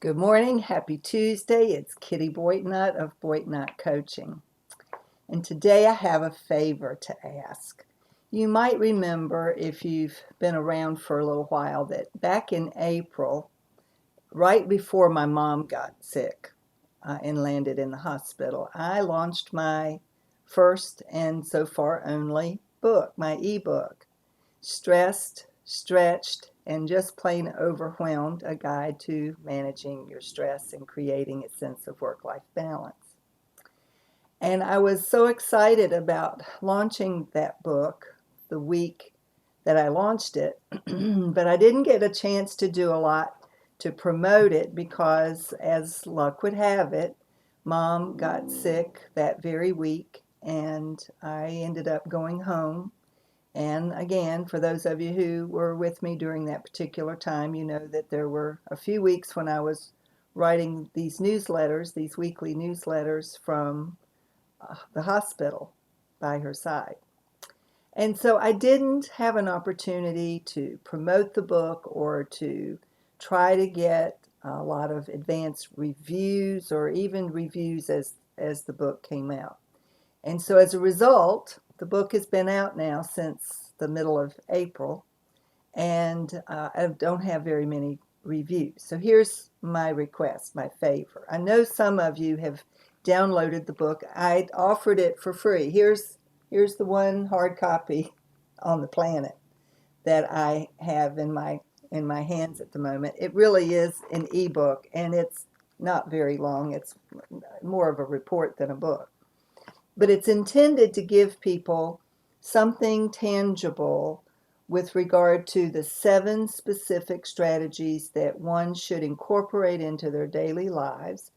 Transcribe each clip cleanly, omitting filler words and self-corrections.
Good morning. Happy Tuesday. It's Kitty Boitnut of Boitnut Coaching. And today I have a favor to ask. You might remember, if you've been around for a little while, that back in April, right before my mom got sick and landed in the hospital, I launched my first and so far only book, my ebook, Stressed, Stretched, and Just Plain Overwhelmed, a guide to managing your stress and creating a sense of work-life balance. And I was so excited about launching that book the week that I launched it, but I didn't get a chance to do a lot to promote it because, as luck would have it, Mom got sick that very week, and I ended up going home. And again, for those of you who were with me during that particular time, you know that there were a few weeks when I was writing these newsletters, these weekly newsletters from the hospital by her side. And so I didn't have an opportunity to promote the book or to try to get a lot of advanced reviews or even reviews as the book came out. And so as a result, the book has been out now since the middle of April, and I don't have very many reviews. So here's my request, my favor. I know some of you have downloaded the book. I offered it for free. Here's the one hard copy on the planet that I have in my hands at the moment. It really is an ebook, and it's not very long. It's more of a report than a book. But it's intended to give people something tangible with regard to the 7 specific strategies that one should incorporate into their daily lives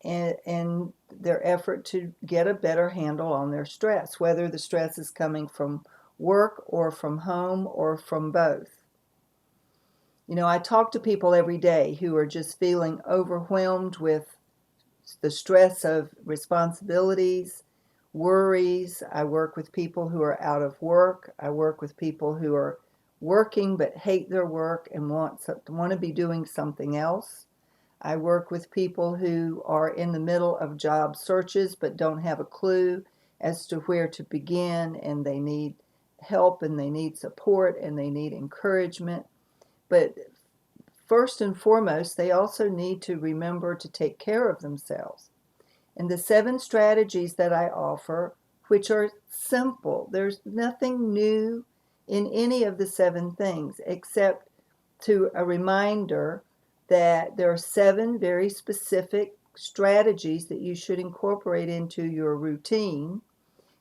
and their effort to get a better handle on their stress, whether the stress is coming from work or from home or from both. You know, I talk to people every day who are just feeling overwhelmed with the stress of responsibilities, worries. I work with people who are out of work. I work with people who are working but hate their work and want to be doing something else. I work with people who are in the middle of job searches but don't have a clue as to where to begin, and they need help and they need support and they need encouragement. But first and foremost, they also need to remember to take care of themselves. And the 7 strategies that I offer, which are simple, there's nothing new in any of the 7 things except to a reminder that there are 7 very specific strategies that you should incorporate into your routine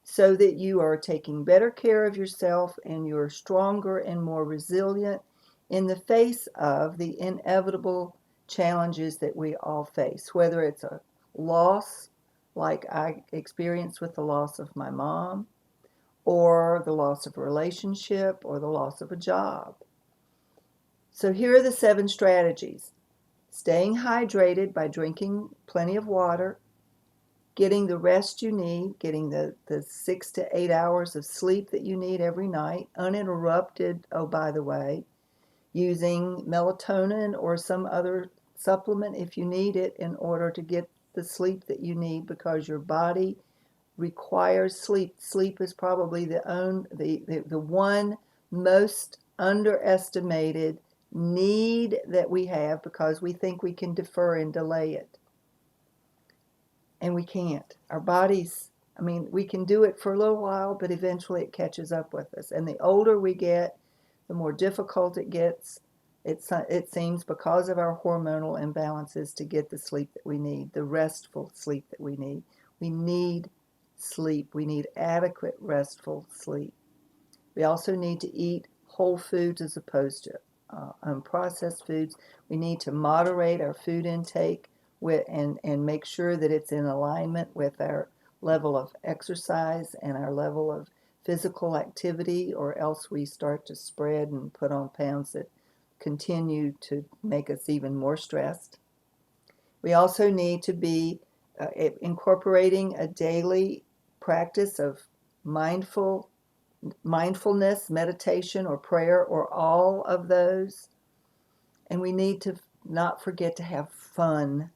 so that you are taking better care of yourself and you're stronger and more resilient in the face of the inevitable challenges that we all face, whether it's a loss like I experienced with the loss of my mom, or the loss of a relationship, or the loss of a job. So here are the 7 strategies. Staying hydrated by drinking plenty of water, getting the rest you need, getting the 6 to 8 hours of sleep that you need every night, uninterrupted, oh, by the way, using melatonin or some other supplement if you need it in order to get the sleep that you need, because your body requires sleep. Sleep is probably the one most underestimated need that we have, because we think we can defer and delay it. And we can't. Our bodies, I mean, we can do it for a little while, but eventually it catches up with us. And the older we get, the more difficult it gets, it seems, because of our hormonal imbalances, to get the sleep that we need, the restful sleep that we need. We need sleep. We need adequate restful sleep. We also need to eat whole foods as opposed to unprocessed foods. We need to moderate our food intake and make sure that it's in alignment with our level of exercise and our level of physical activity, or else we start to spread and put on pounds that continue to make us even more stressed. We also need to be incorporating a daily practice of mindfulness, meditation, or prayer, or all of those. And we need to not forget to have fun.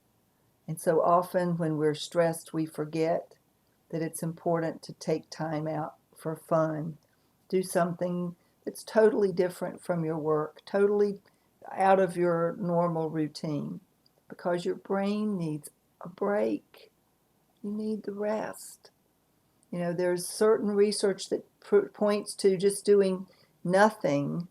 And so often when we're stressed, we forget that it's important to take time out for fun. Do something that's totally different from your work, totally out of your normal routine, because your brain needs a break. You need the rest. You know, there's certain research that points to just doing nothing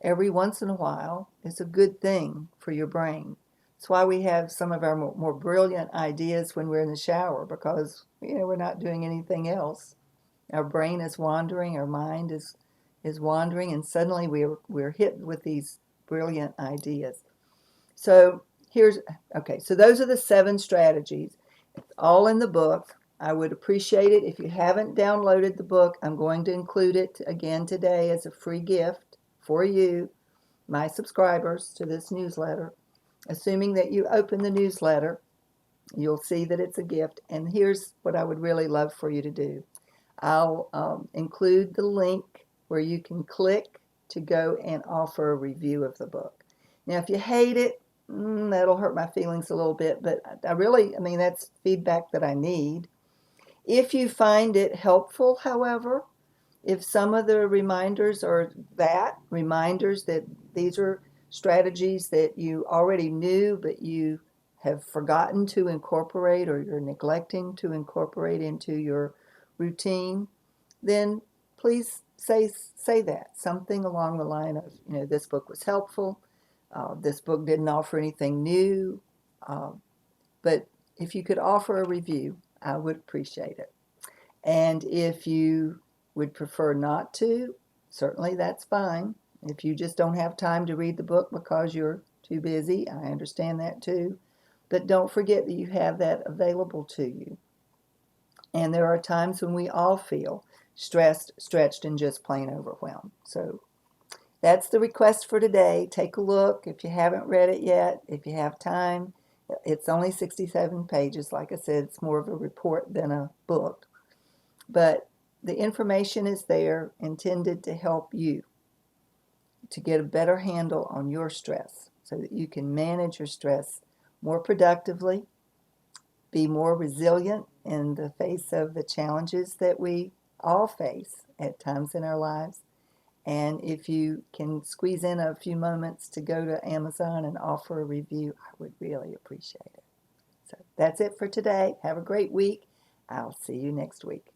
every once in a while is a good thing for your brain. That's why we have some of our more brilliant ideas when we're in the shower, because we're not doing anything else. Our brain is wandering, our mind is wandering, and suddenly we're hit with these brilliant ideas. So so those are the 7 strategies. It's all in the book. I would appreciate it if you haven't downloaded the book. I'm going to include it again today as a free gift for you, my subscribers to this newsletter. Assuming that you open the newsletter, you'll see that it's a gift. And here's what I would really love for you to do. I'll include the link where you can click to go and offer a review of the book. Now, if you hate it, that'll hurt my feelings a little bit, but that's feedback that I need. If you find it helpful, however, if some of the reminders are reminders that these are strategies that you already knew but you have forgotten to incorporate or you're neglecting to incorporate into your routine, then please say that. Something along the line of, this book was helpful, this book didn't offer anything new, but if you could offer a review, I would appreciate it. And if you would prefer not to, certainly that's fine. If you just don't have time to read the book because you're too busy, I understand that too. But don't forget that you have that available to you. And there are times when we all feel stressed, stretched, and just plain overwhelmed. So that's the request for today. Take a look if you haven't read it yet, if you have time. It's only 67 pages. Like I said, it's more of a report than a book. But the information is there, intended to help you to get a better handle on your stress so that you can manage your stress more productively, be more resilient in the face of the challenges that we all face at times in our lives. And if you can squeeze in a few moments to go to Amazon and offer a review, I would really appreciate it. So that's it for today. Have a great week. I'll see you next week.